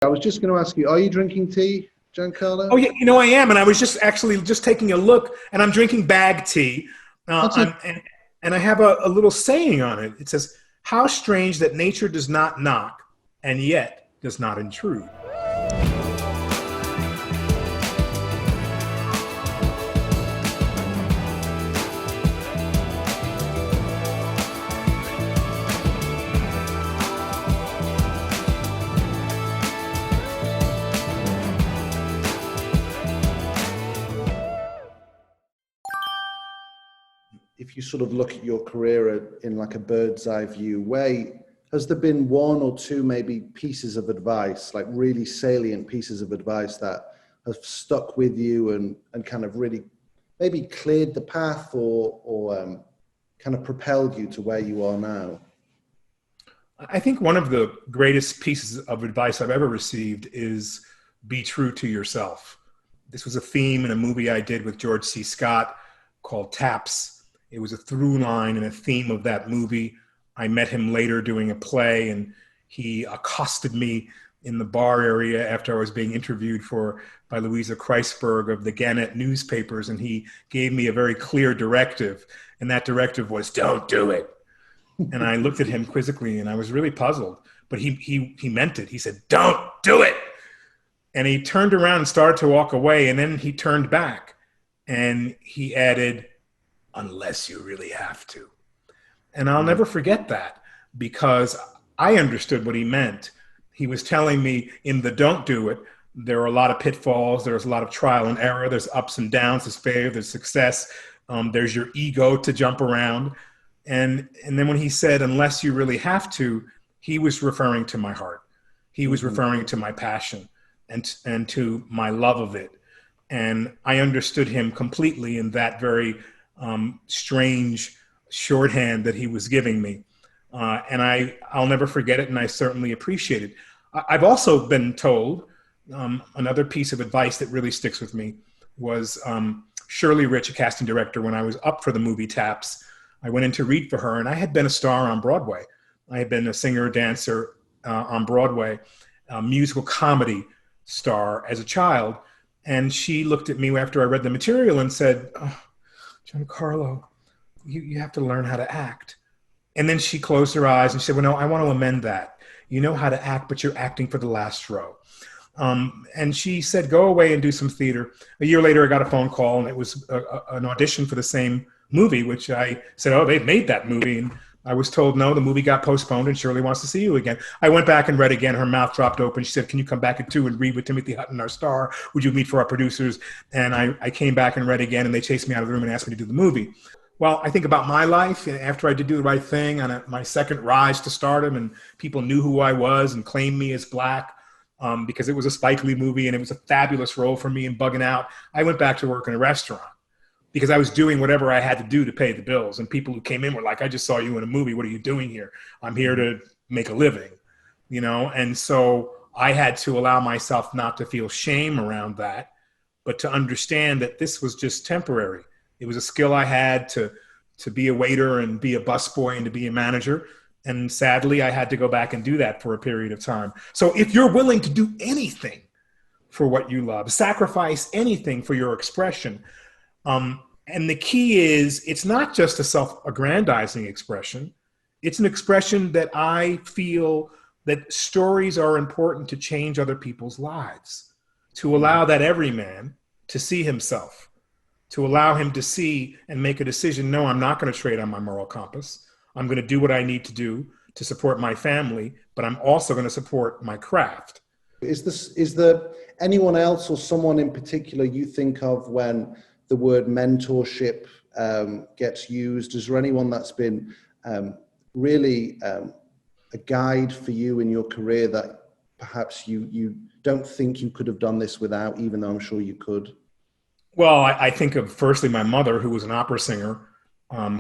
I was just going to ask you, are you drinking tea, Giancarlo? Oh, yeah, I am. And I was just taking a look, and I'm drinking bag tea. And I have a little saying on it. It says, "How strange that nature does not knock and yet does not intrude." If you sort of look at your career in like a bird's eye view way, has there been one or two maybe pieces of advice, like really salient pieces of advice that have stuck with you and kind of really maybe cleared the path or kind of propelled you to where you are now? I think one of the greatest pieces of advice I've ever received is be true to yourself. This was a theme in a movie I did with George C. Scott called Taps. It was a through line and a theme of that movie. I met him later doing a play, and he accosted me in the bar area after I was being interviewed by Louisa Kreisberg of the Gannett newspapers, and he gave me a very clear directive, and that directive was, "Don't do it." And I looked at him quizzically, and I was really puzzled, but he meant it. He said, "Don't do it." And he turned around and started to walk away, and then he turned back, and he added, "Unless you really have to." And I'll never forget that, because I understood what he meant. He was telling me in the don't do it, there are a lot of pitfalls, there's a lot of trial and error, there's ups and downs, there's failure, there's success, there's your ego to jump around. And then when he said, "Unless you really have to," he was referring to my heart. He was referring to my passion and to my love of it. And I understood him completely in that very strange shorthand that he was giving me. And I'll never forget it, and I certainly appreciate it. I've also been told, another piece of advice that really sticks with me was Shirley Rich, a casting director, when I was up for the movie Taps, I went in to read for her, and I had been a star on Broadway. I had been a singer, dancer on Broadway, a musical comedy star as a child. And she looked at me after I read the material and said, "Oh, Giancarlo, you have to learn how to act." And then she closed her eyes and she said, "Well, no, I want to amend that. You know how to act, but you're acting for the last row." And she said, "Go away and do some theater." A year later, I got a phone call, and it was an audition for the same movie, which I said, "Oh, they've made that movie." And I was told, "No, the movie got postponed and Shirley wants to see you again." I went back and read again. Her mouth dropped open. She said, "Can you come back at 2 and read with Timothy Hutton, our star? Would you meet for our producers?" And I came back and read again, and they chased me out of the room and asked me to do the movie. Well, I think about my life after I did Do the Right Thing on my second rise to stardom, and people knew who I was and claimed me as Black because it was a Spike Lee movie and it was a fabulous role for me in Bugging Out. I went back to work in a restaurant because I was doing whatever I had to do to pay the bills. And people who came in were like, "I just saw you in a movie. What are you doing here?" "I'm here to make a living," And so I had to allow myself not to feel shame around that, but to understand that this was just temporary. It was a skill I had to be a waiter and be a busboy and to be a manager. And sadly, I had to go back and do that for a period of time. So if you're willing to do anything for what you love, sacrifice anything for your expression, and the key is, it's not just a self-aggrandizing expression. It's an expression that I feel that stories are important to change other people's lives, to allow that every man to see himself, to allow him to see and make a decision. No, I'm not going to trade on my moral compass. I'm going to do what I need to do to support my family, but I'm also going to support my craft. Is there anyone else or someone in particular you think of when the word mentorship gets used? Is there anyone that's been really a guide for you in your career that perhaps you don't think you could have done this without, even though I'm sure you could? Well, I think of firstly my mother, who was an opera singer,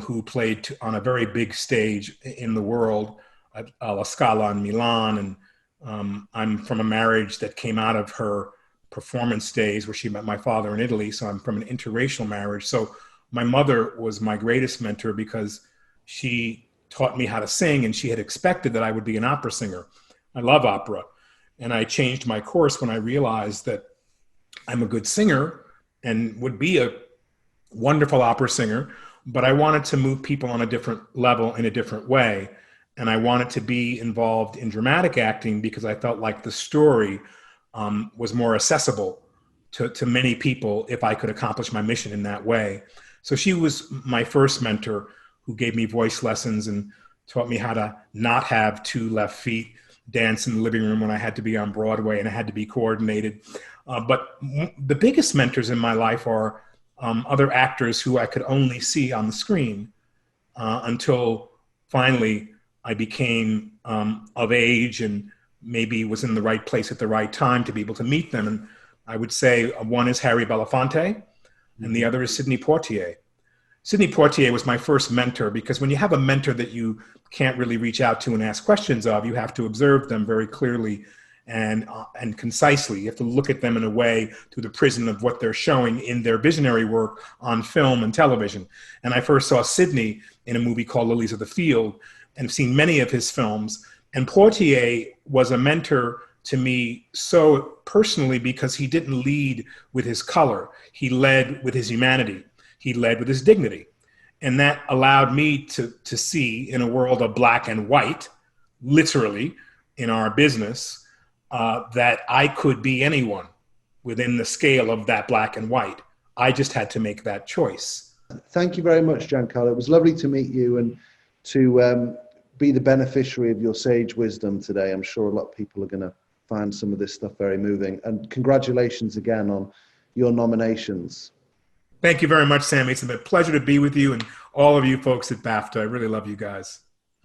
who played on a very big stage in the world, at La Scala in Milan. And I'm from a marriage that came out of her performance days where she met my father in Italy. So I'm from an interracial marriage. So my mother was my greatest mentor because she taught me how to sing, and she had expected that I would be an opera singer. I love opera. And I changed my course when I realized that I'm a good singer and would be a wonderful opera singer, but I wanted to move people on a different level in a different way. And I wanted to be involved in dramatic acting because I felt like the story was more accessible to many people if I could accomplish my mission in that way. So she was my first mentor who gave me voice lessons and taught me how to not have two left feet, dance in the living room when I had to be on Broadway and I had to be coordinated. But the biggest mentors in my life are other actors who I could only see on the screen until finally I became of age and maybe was in the right place at the right time to be able to meet them. And I would say one is Harry Belafonte and the other is Sidney Poitier. Sidney Poitier was my first mentor because when you have a mentor that you can't really reach out to and ask questions of, you have to observe them very clearly and concisely. You have to look at them in a way through the prism of what they're showing in their visionary work on film and television. And I first saw Sidney in a movie called Lilies of the Field and have seen many of his films. And Poitier was a mentor to me so personally because he didn't lead with his color. He led with his humanity. He led with his dignity. And that allowed me to see in a world of black and white, literally in our business, that I could be anyone within the scale of that black and white. I just had to make that choice. Thank you very much, Giancarlo. It was lovely to meet you and to be the beneficiary of your sage wisdom today. I'm sure a lot of people are going to find some of this stuff very moving. And congratulations again on your nominations. Thank you very much, Sammy. It's been a pleasure to be with you and all of you folks at BAFTA. I really love you guys.